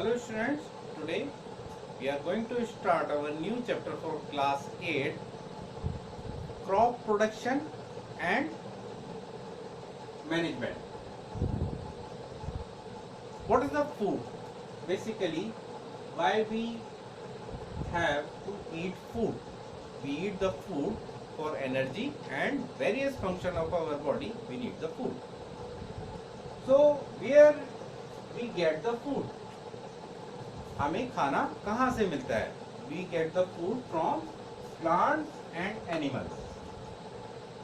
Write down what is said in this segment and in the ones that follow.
Hello students, today we are going to start our new chapter for class 8, crop production and management. What is the food? Basically, why we have to eat food? We eat the food for energy and various function of our body, we need the food. So, where we get the food? हमें खाना कहाँ से मिलता है? We get the food from plants and animals.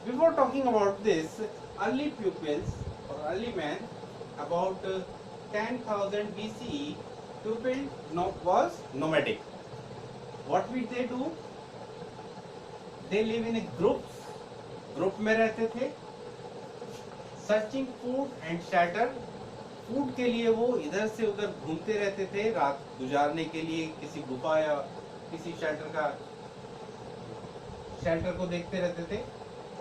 Before talking about this, early pupils or early men about 10,000 BCE, pupil was nomadic. What will they do? They live in a groups. Group में रहते थे. Searching food and shelter. Food के लिए वो इधर से उधर घूमते रहते थे रात गुजारने के लिए किसी गुफा या किसी शेल्टर को देखते रहते थे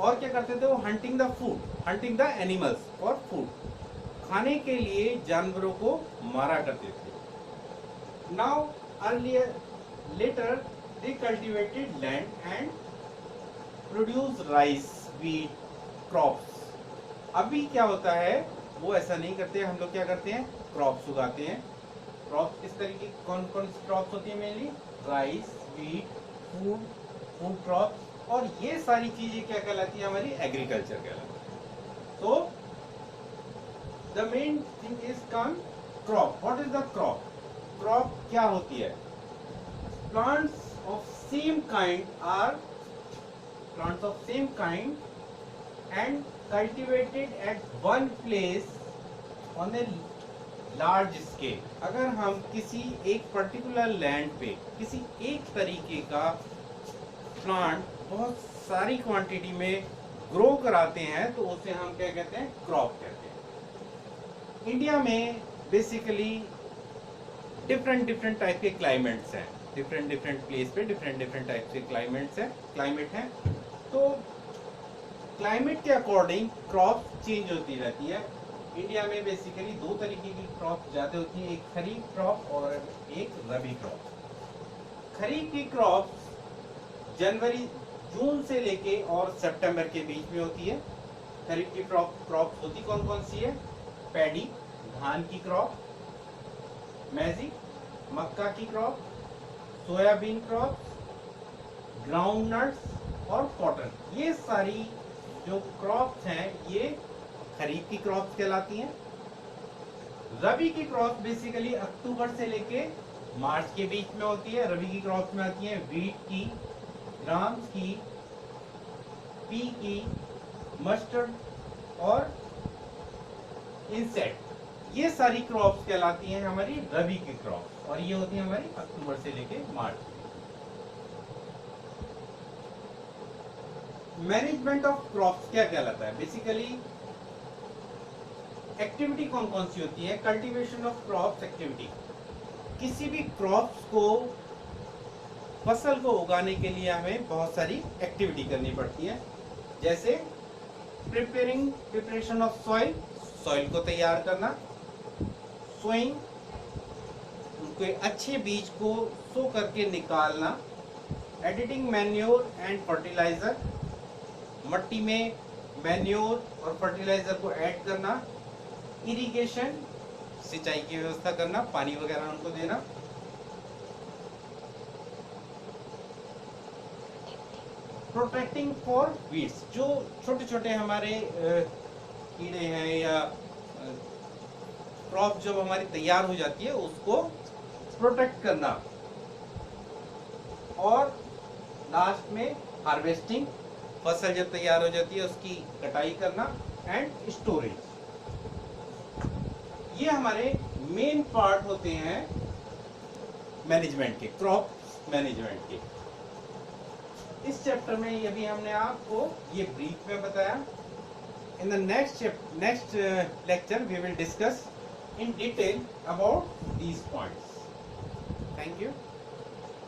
और क्या करते थे वो hunting the animals for food खाने के लिए जानवरों को मारा करते थे now earlier later they cultivated land and produce rice wheat crops अभी क्या होता है वो ऐसा नहीं करते हम लोग क्या करते हैं क्रॉप्स उगाते हैं क्रॉप्स किस तरीके कौन कौन सी क्रॉप्स होती है mainly rice wheat food crops और ये सारी चीजें क्या कहलाती है हमारी एग्रीकल्चर कहलाती है so the main thing is come crop what is the crop क्या होती है plants of same kind and cultivated at one place on a large scale. अगर हम किसी एक पर्टिकुलर लैंड पे किसी एक तरीके का प्लांट बहुत सारी क्वांटिटी में ग्रो कराते हैं तो उसे हम क्या कहते हैं क्रॉप कहते हैं इंडिया में बेसिकली डिफरेंट टाइप के क्लाइमेट्स हैं डिफरेंट प्लेस पे डिफरेंट टाइप के क्लाइमेट हैं तो क्लाइमेट के अकॉर्डिंग क्रॉप चेंज होती रहती है इंडिया में बेसिकली दो तरीके की क्रॉप ज्यादा होती है एक खरीफ क्रॉप और एक रबी क्रॉप खरीफ की क्रॉप जून से लेके और सितंबर के बीच में होती है खरीफ की क्रॉप होती कौन सी है पैडी धान की क्रॉप मैजी मक्का की crop soybean crop ground nuts और कॉटन ये सारी जो क्रॉप्स हैं ये खरीफ की क्रॉप्स कहलाती हैं रबी की क्रॉप बेसिकली अक्टूबर से लेके मार्च के बीच में होती है रबी की क्रॉप्स में आती हैं वीट की ग्राम्स की पी की मस्टर्ड और इंसेक्ट ये सारी क्रॉप्स कहलाती हैं हमारी रबी की क्रॉप्स और ये होती है हमारी अक्टूबर से लेके मार्च मैनेजमेंट ऑफ क्रॉप्स क्या कहलाता है बेसिकली एक्टिविटी कौन सी होती है कल्टीवेशन ऑफ क्रॉप्स एक्टिविटी किसी भी क्रॉप्स को फसल को उगाने के लिए हमें बहुत सारी एक्टिविटी करनी पड़ती है जैसे प्रिपरेशन ऑफ सॉइल को तैयार करना सोइंग उनके अच्छे बीज को सो करके निकालना एडिटिंग मैन्योर एंड फर्टिलाइजर मट्टी में मैन्योर और फर्टिलाइजर को ऐड करना इरिगेशन सिंचाई की व्यवस्था करना पानी वगैरह उनको देना प्रोटेक्टिंग फॉर वीड्स जो छोटे हमारे कीड़े हैं या क्रॉप जब हमारी तैयार हो जाती है उसको प्रोटेक्ट करना और लास्ट में हार्वेस्टिंग फसल जब तैयार हो जाती है उसकी कटाई करना एंड स्टोरेज ये हमारे मेन पार्ट होते हैं मैनेजमेंट के क्रॉप मैनेजमेंट के इस चैप्टर में ये भी हमने आपको ये ब्रीफ में बताया in the next lecture we will discuss in detail about these points. Thank you.